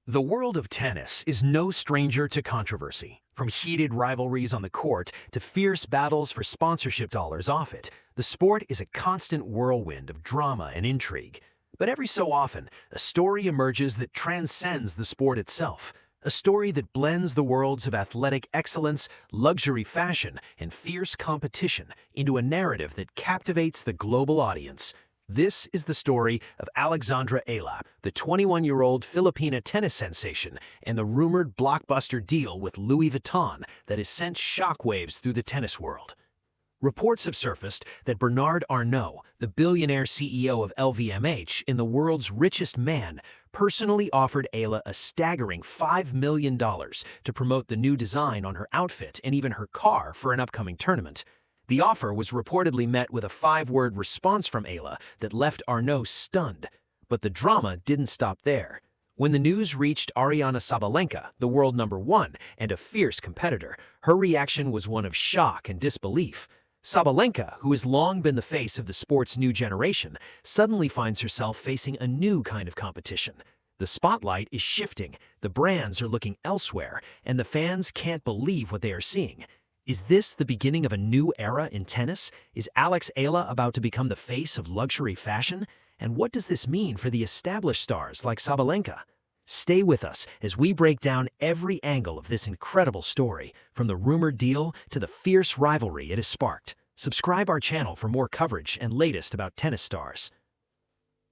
The world of tennis is no stranger to controversy. From heated rivalries on the court to fierce battles for sponsorship dollars off it, the sport is a constant whirlwind of drama and intrigue. But every so often, a story emerges that transcends the sport itself. A story that blends the worlds of athletic excellence, luxury fashion, and fierce competition into a narrative that captivates the global audience. This is the story of Alexandra Eala, the 21-year-old Filipina tennis sensation, and the rumored blockbuster deal with Louis Vuitton that has sent shockwaves through the tennis world. Reports have surfaced that Bernard Arnault, the billionaire CEO of LVMH and the world's richest man, personally offered Eala a staggering $5 million to promote the new design on her outfit and even her car for an upcoming tournament. The offer was reportedly met with a 5-word response from Eala that left Arnault stunned. But the drama didn't stop there. When the news reached Ariana Sabalenka, the world #1 and a fierce competitor, her reaction was one of shock and disbelief. Sabalenka, who has long been the face of the sport's new generation, suddenly finds herself facing a new kind of competition. The spotlight is shifting, the brands are looking elsewhere, and the fans can't believe what they are seeing. Is this the beginning of a new era in tennis? Is Alex Eala about to become the face of luxury fashion? And what does this mean for the established stars like Sabalenka? Stay with us as we break down every angle of this incredible story, from the rumored deal to the fierce rivalry it has sparked. Subscribe our channel for more coverage and latest about tennis stars.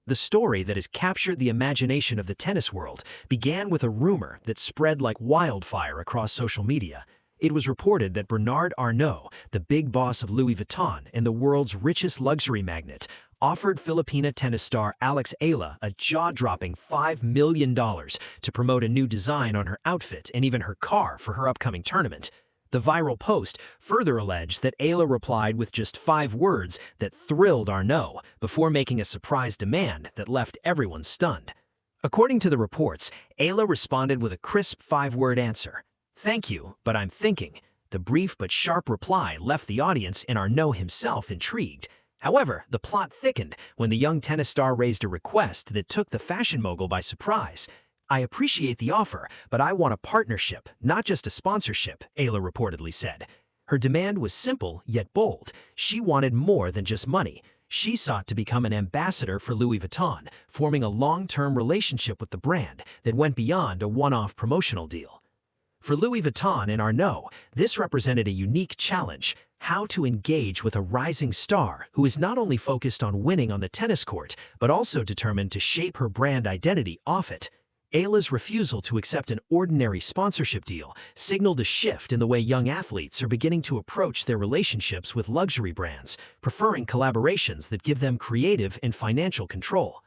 The story that has captured the imagination of the tennis world began with a rumor that spread like wildfire across social media. It was reported that Bernard Arnault, the big boss of Louis Vuitton and the world's richest luxury magnate, offered Filipina tennis star Alex Eala a jaw-dropping $5 million to promote a new design on her outfit and even her car for her upcoming tournament. The viral post further alleged that Eala replied with just 5 words that thrilled Arnault before making a surprise demand that left everyone stunned. According to the reports, Eala responded with a crisp 5-word answer. "Thank you, but I'm thinking." The brief but sharp reply left the audience and Arnault himself intrigued. However, the plot thickened when the young tennis star raised a request that took the fashion mogul by surprise. "I appreciate the offer, but I want a partnership, not just a sponsorship," Eala reportedly said. Her demand was simple yet bold. She wanted more than just money. She sought to become an ambassador for Louis Vuitton, forming a long-term relationship with the brand that went beyond a one-off promotional deal. For Louis Vuitton and Arnault, this represented a unique challenge: how to engage with a rising star who is not only focused on winning on the tennis court, but also determined to shape her brand identity off it. Eala's refusal to accept an ordinary sponsorship deal signaled a shift in the way young athletes are beginning to approach their relationships with luxury brands, preferring collaborations that give them creative and financial control.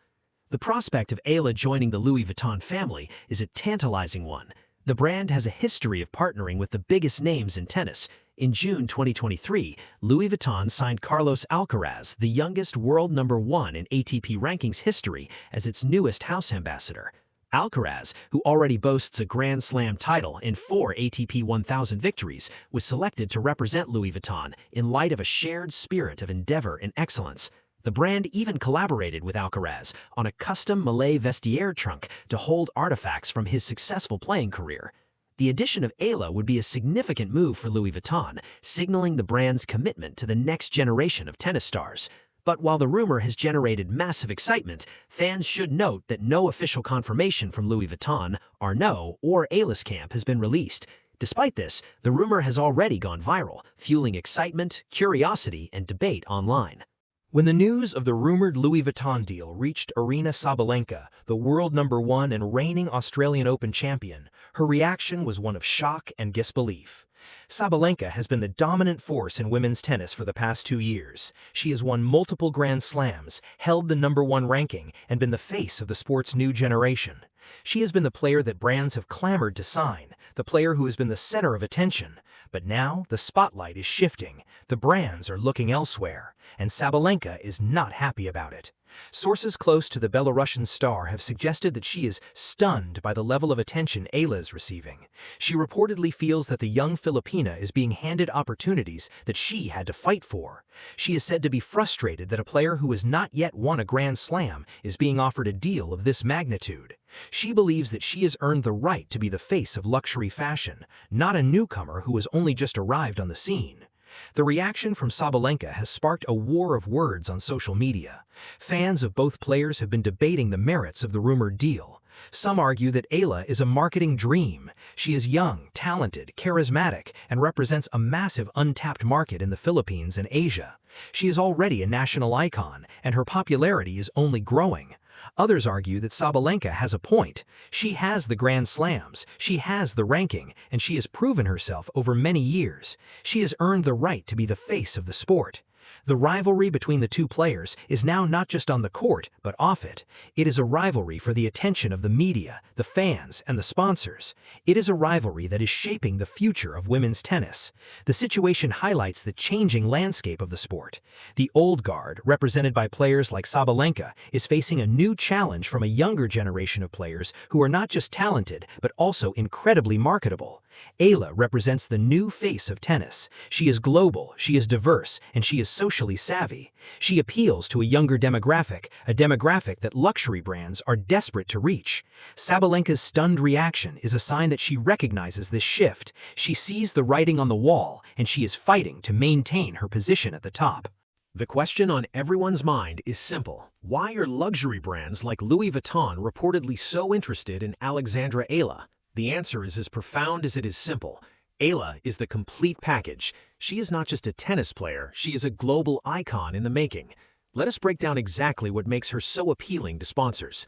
The prospect of Eala joining the Louis Vuitton family is a tantalizing one. The brand has a history of partnering with the biggest names in tennis. In June 2023, Louis Vuitton signed Carlos Alcaraz, the youngest world #1 in ATP rankings history, as its newest house ambassador. Alcaraz, who already boasts a Grand Slam title and 4 ATP 1000 victories, was selected to represent Louis Vuitton in light of a shared spirit of endeavor and excellence. The brand even collaborated with Alcaraz on a custom Malay vestiaire trunk to hold artifacts from his successful playing career. The addition of Eala would be a significant move for Louis Vuitton, signaling the brand's commitment to the next generation of tennis stars. But while the rumor has generated massive excitement, fans should note that no official confirmation from Louis Vuitton, Arnault, or Eala's camp has been released. Despite this, the rumor has already gone viral, fueling excitement, curiosity, and debate online. When the news of the rumored Louis Vuitton deal reached Aryna Sabalenka, the world #1 and reigning Australian Open champion, her reaction was one of shock and disbelief. Sabalenka has been the dominant force in women's tennis for the past 2 years. She has won multiple Grand Slams, held the #1 ranking, and been the face of the sport's new generation. She has been the player that brands have clamored to sign, the player who has been the center of attention. But now the spotlight is shifting. The brands are looking elsewhere, and Sabalenka is not happy about it. Sources close to the Belarusian star have suggested that she is stunned by the level of attention Eala is receiving. She reportedly feels that the young Filipina is being handed opportunities that she had to fight for. She is said to be frustrated that a player who has not yet won a Grand Slam is being offered a deal of this magnitude. She believes that she has earned the right to be the face of luxury fashion, not a newcomer who has only just arrived on the scene. The reaction from Sabalenka has sparked a war of words on social media. Fans of both players have been debating the merits of the rumored deal. Some argue that Eala is a marketing dream. She is young, talented, charismatic, and represents a massive untapped market in the Philippines and Asia. She is already a national icon, and her popularity is only growing. Others argue that Sabalenka has a point. She has the Grand Slams, she has the ranking, and she has proven herself over many years. She has earned the right to be the face of the sport. The rivalry between the two players is now not just on the court, but off it. It is a rivalry for the attention of the media, the fans, and the sponsors. It is a rivalry that is shaping the future of women's tennis. The situation highlights the changing landscape of the sport. The old guard, represented by players like Sabalenka, is facing a new challenge from a younger generation of players who are not just talented, but also incredibly marketable. Eala represents the new face of tennis. She is global, she is diverse, and she is socially savvy. She appeals to a younger demographic, a demographic that luxury brands are desperate to reach. Sabalenka's stunned reaction is a sign that she recognizes this shift. She sees the writing on the wall, and she is fighting to maintain her position at the top. The question on everyone's mind is simple. Why are luxury brands like Louis Vuitton reportedly so interested in Alexandra Eala? The answer is as profound as it is simple. Eala is the complete package. She is not just a tennis player, she is a global icon in the making. Let us break down exactly what makes her so appealing to sponsors.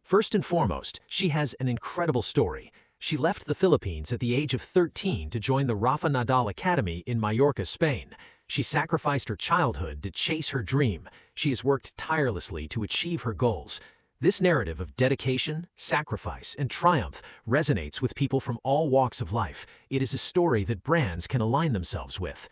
First and foremost, she has an incredible story. She left the Philippines at the age of 13 to join the Rafa Nadal Academy in Mallorca, Spain. She sacrificed her childhood to chase her dream. She has worked tirelessly to achieve her goals. This narrative of dedication, sacrifice, and triumph resonates with people from all walks of life. It is a story that brands can align themselves with.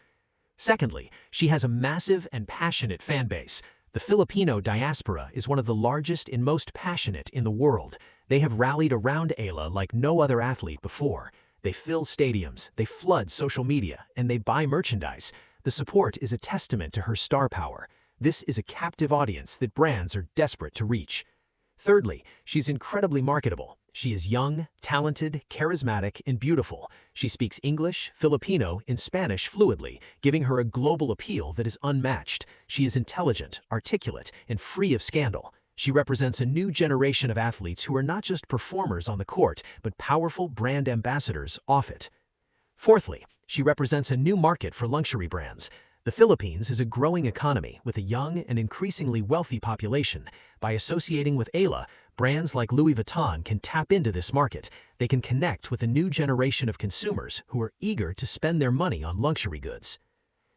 Secondly, she has a massive and passionate fan base. The Filipino diaspora is one of the largest and most passionate in the world. They have rallied around Eala like no other athlete before. They fill stadiums, they flood social media, and they buy merchandise. The support is a testament to her star power. This is a captive audience that brands are desperate to reach. Thirdly, she's incredibly marketable. She is young, talented, charismatic, and beautiful. She speaks English, Filipino, and Spanish fluidly, giving her a global appeal that is unmatched. She is intelligent, articulate, and free of scandal. She represents a new generation of athletes who are not just performers on the court, but powerful brand ambassadors off it. Fourthly, she represents a new market for luxury brands. The Philippines is a growing economy with a young and increasingly wealthy population. By associating with Eala, brands like Louis Vuitton can tap into this market. They can connect with a new generation of consumers who are eager to spend their money on luxury goods.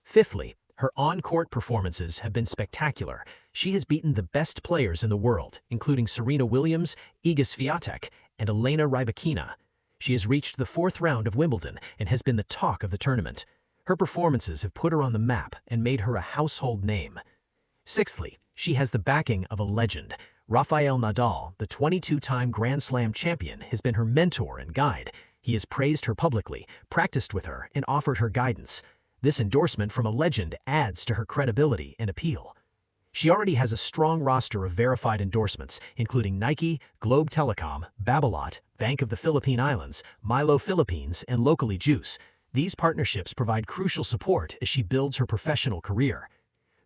Fifthly, her on-court performances have been spectacular. She has beaten the best players in the world, including Serena Williams, Iga Swiatek, and Elena Rybakina. She has reached the fourth round of Wimbledon and has been the talk of the tournament. Her performances have put her on the map and made her a household name. Sixthly, she has the backing of a legend. Rafael Nadal, the 22-time Grand Slam champion, has been her mentor and guide. He has praised her publicly, practiced with her, and offered her guidance. This endorsement from a legend adds to her credibility and appeal. She already has a strong roster of verified endorsements, including Nike, Globe Telecom, Babolat, Bank of the Philippine Islands, Milo Philippines, and Locally Juice. These partnerships provide crucial support as she builds her professional career.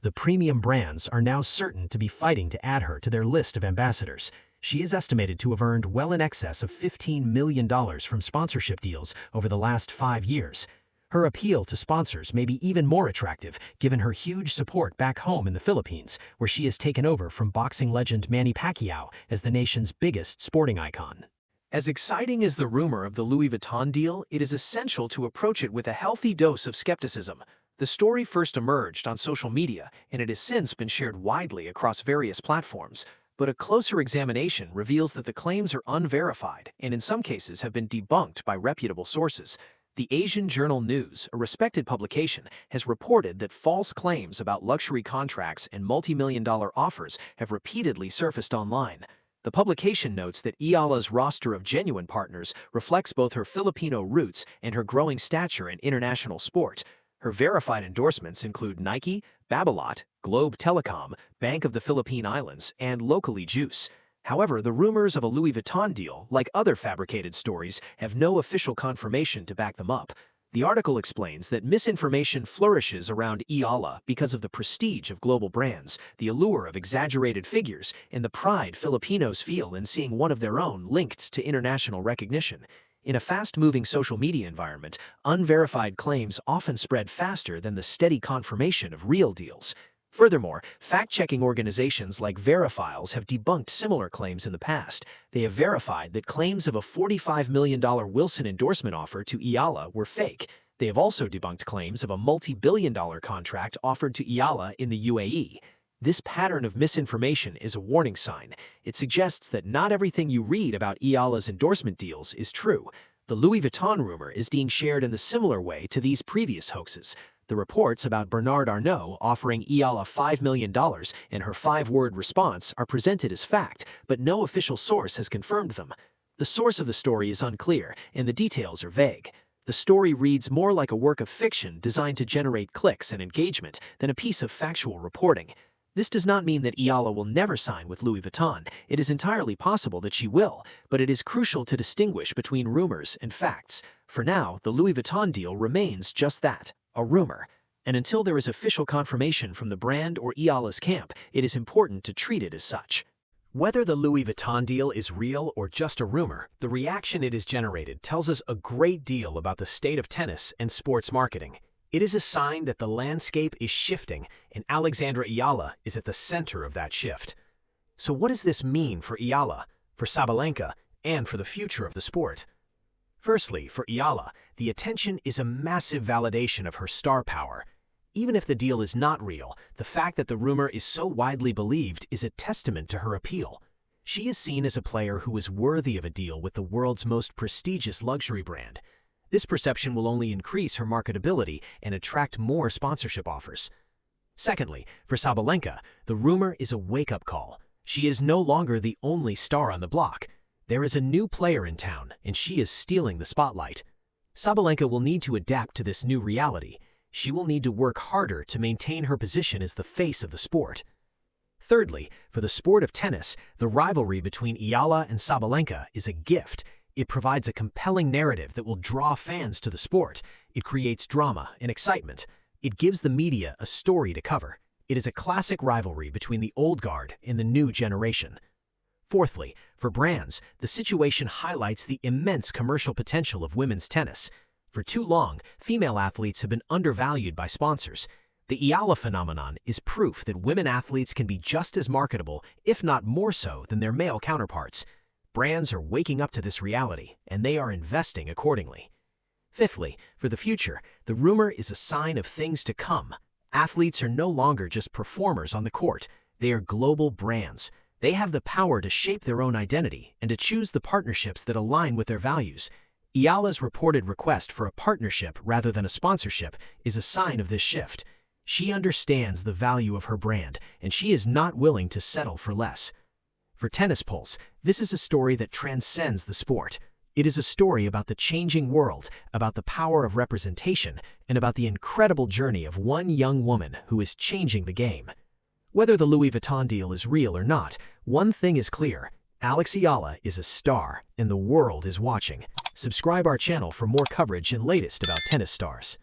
The premium brands are now certain to be fighting to add her to their list of ambassadors. She is estimated to have earned well in excess of $15 million from sponsorship deals over the last 5 years. Her appeal to sponsors may be even more attractive given her huge support back home in the Philippines, where she has taken over from boxing legend Manny Pacquiao as the nation's biggest sporting icon. As exciting as the rumor of the Louis Vuitton deal, it is essential to approach it with a healthy dose of skepticism. The story first emerged on social media, and it has since been shared widely across various platforms. But a closer examination reveals that the claims are unverified and in some cases have been debunked by reputable sources. The Asian Journal News, a respected publication, has reported that false claims about luxury contracts and multi-million-dollar offers have repeatedly surfaced online. The publication notes that Eala's roster of genuine partners reflects both her Filipino roots and her growing stature in international sport. Her verified endorsements include Nike, Babolat, Globe Telecom, Bank of the Philippine Islands, and locally Juice. However, the rumors of a Louis Vuitton deal, like other fabricated stories, have no official confirmation to back them up. The article explains that misinformation flourishes around Eala because of the prestige of global brands, the allure of exaggerated figures, and the pride Filipinos feel in seeing one of their own linked to international recognition. In a fast-moving social media environment, unverified claims often spread faster than the steady confirmation of real deals. Furthermore, fact-checking organizations like Verifiles have debunked similar claims in the past. They have verified that claims of a $45 million Wilson endorsement offer to Eala were fake. They have also debunked claims of a multi-billion-dollar contract offered to Eala in the UAE. This pattern of misinformation is a warning sign. It suggests that not everything you read about Eala's endorsement deals is true. The Louis Vuitton rumor is being shared in the similar way to these previous hoaxes. The reports about Bernard Arnault offering Eala $5 million and her 5-word response are presented as fact, but no official source has confirmed them. The source of the story is unclear, and the details are vague. The story reads more like a work of fiction designed to generate clicks and engagement than a piece of factual reporting. This does not mean that Eala will never sign with Louis Vuitton. It is entirely possible that she will, but it is crucial to distinguish between rumors and facts. For now, the Louis Vuitton deal remains just that, a rumor. And until there is official confirmation from the brand or Eala's camp, it is important to treat it as such. Whether the Louis Vuitton deal is real or just a rumor, the reaction it has generated tells us a great deal about the state of tennis and sports marketing. It is a sign that the landscape is shifting, and Alexandra Eala is at the center of that shift. So what does this mean for Eala, for Sabalenka, and for the future of the sport? Firstly, for Eala, the attention is a massive validation of her star power. Even if the deal is not real, the fact that the rumor is so widely believed is a testament to her appeal. She is seen as a player who is worthy of a deal with the world's most prestigious luxury brand. This perception will only increase her marketability and attract more sponsorship offers. Secondly, for Sabalenka, the rumor is a wake-up call. She is no longer the only star on the block. There is a new player in town, and she is stealing the spotlight. Sabalenka will need to adapt to this new reality. She will need to work harder to maintain her position as the face of the sport. Thirdly, for the sport of tennis, the rivalry between Eala and Sabalenka is a gift. It provides a compelling narrative that will draw fans to the sport. It creates drama and excitement. It gives the media a story to cover. It is a classic rivalry between the old guard and the new generation. Fourthly, for brands, the situation highlights the immense commercial potential of women's tennis. For too long, female athletes have been undervalued by sponsors. The Eala phenomenon is proof that women athletes can be just as marketable, if not more so, than their male counterparts. Brands are waking up to this reality, and they are investing accordingly. Fifthly, for the future, the rumor is a sign of things to come. Athletes are no longer just performers on the court. They are global brands. They have the power to shape their own identity and to choose the partnerships that align with their values. Eala's reported request for a partnership rather than a sponsorship is a sign of this shift. She understands the value of her brand, and she is not willing to settle for less. For Tennis Pulse, this is a story that transcends the sport. It is a story about the changing world, about the power of representation, and about the incredible journey of one young woman who is changing the game. Whether the Louis Vuitton deal is real or not, one thing is clear. Alex Eala is a star, and the world is watching. Subscribe our channel for more coverage and latest about tennis stars.